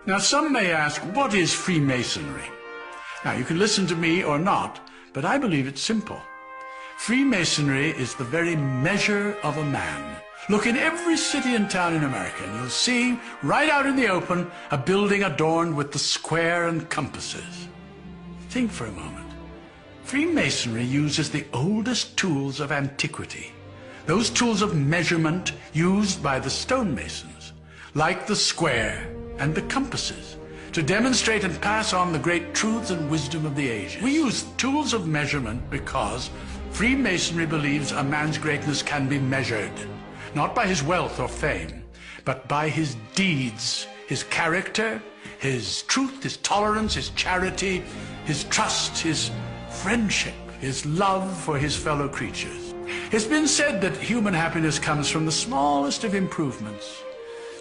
Now, some may ask, what is Freemasonry? Now, you can listen to me or not, but I believe it's simple. Freemasonry is the very measure of a man. Look in every city and town in America, and you'll see, right out in the open, a building adorned with the square and compasses. Think for a moment. Freemasonry uses the oldest tools of antiquity, those tools of measurement used by the stonemasons, like the square and the compasses, to demonstrate and pass on the great truths and wisdom of the ages. We use tools of measurement because Freemasonry believes a man's greatness can be measured, not by his wealth or fame, but by his deeds, his character, his truth, his tolerance, his charity, his trust, his friendship, his love for his fellow creatures. It's been said that human happiness comes from the smallest of improvements.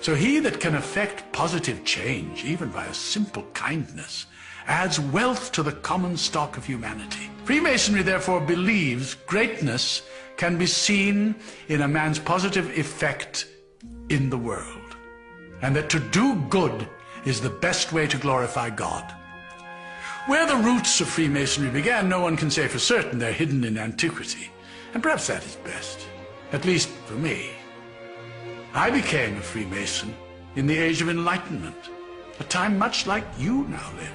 So he that can effect positive change, even by a simple kindness, adds wealth to the common stock of humanity. Freemasonry therefore believes greatness can be seen in a man's positive effect in the world, and that to do good is the best way to glorify God. Where the roots of Freemasonry began, no one can say for certain. They're hidden in antiquity, and perhaps that is best, at least for me. I became a Freemason in the Age of Enlightenment, a time much like you now live,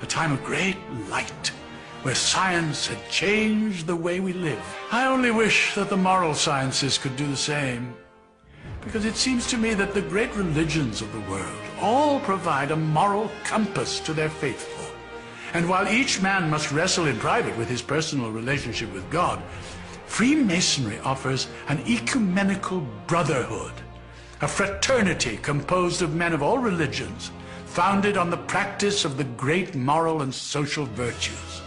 a time of great light, where science had changed the way we live. I only wish that the moral sciences could do the same, because it seems to me that the great religions of the world all provide a moral compass to their faithful. And while each man must wrestle in private with his personal relationship with God, Freemasonry offers an ecumenical brotherhood, a fraternity composed of men of all religions, founded on the practice of the great moral and social virtues.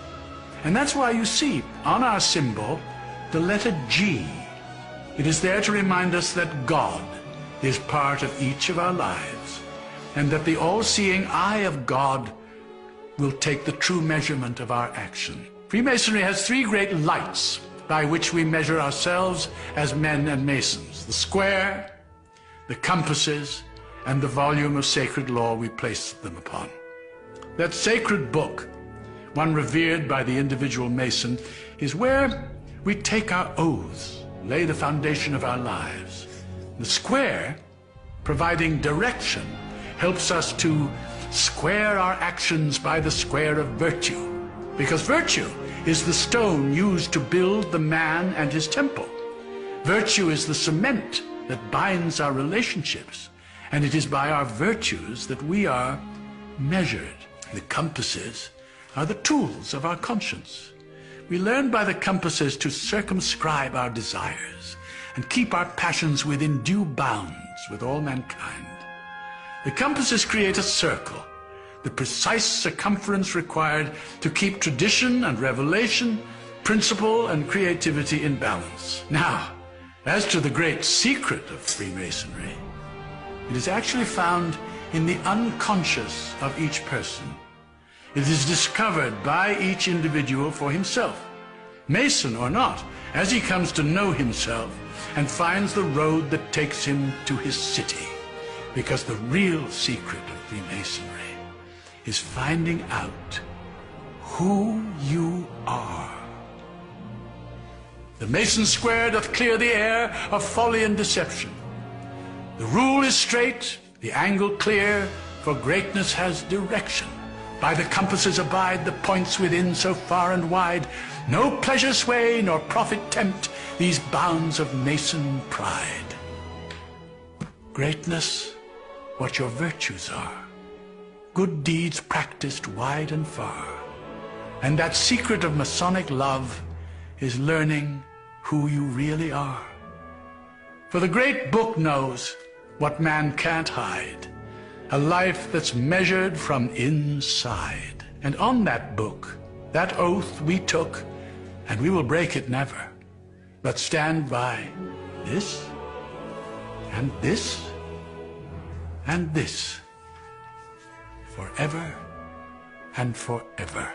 And that's why you see on our symbol the letter G. It is there to remind us that God is part of each of our lives, and that the all-seeing eye of God will take the true measurement of our action. Freemasonry has three great lights by which we measure ourselves as men and masons: the square, the compasses, and the volume of sacred law we place them upon. That sacred book, one revered by the individual mason, is where we take our oaths, lay the foundation of our lives. The square, providing direction, helps us to square our actions by the square of virtue, because virtue is the stone used to build the man and his temple. Virtue is the cement that binds our relationships, and it is by our virtues that we are measured. The compasses are the tools of our conscience. We learn by the compasses to circumscribe our desires and keep our passions within due bounds with all mankind. The compasses create a circle, the precise circumference required to keep tradition and revelation, principle and creativity in balance. Now, as to the great secret of Freemasonry, it is actually found in the unconscious of each person. It is discovered by each individual for himself, Mason or not, as he comes to know himself and finds the road that takes him to his city. Because the real secret of Freemasonry is finding out who you are. The Mason's square doth clear the air of folly and deception. The rule is straight, the angle clear, for greatness has direction. By the compasses abide the points within so far and wide. No pleasure sway, nor profit tempt these bounds of Mason pride. Greatness, what your virtues are, good deeds practiced wide and far. And that secret of Masonic love is learning who you really are. For the great book knows what man can't hide, a life that's measured from inside. And on that book, that oath we took, and we will break it never, but stand by this, and this, and this, forever and forever.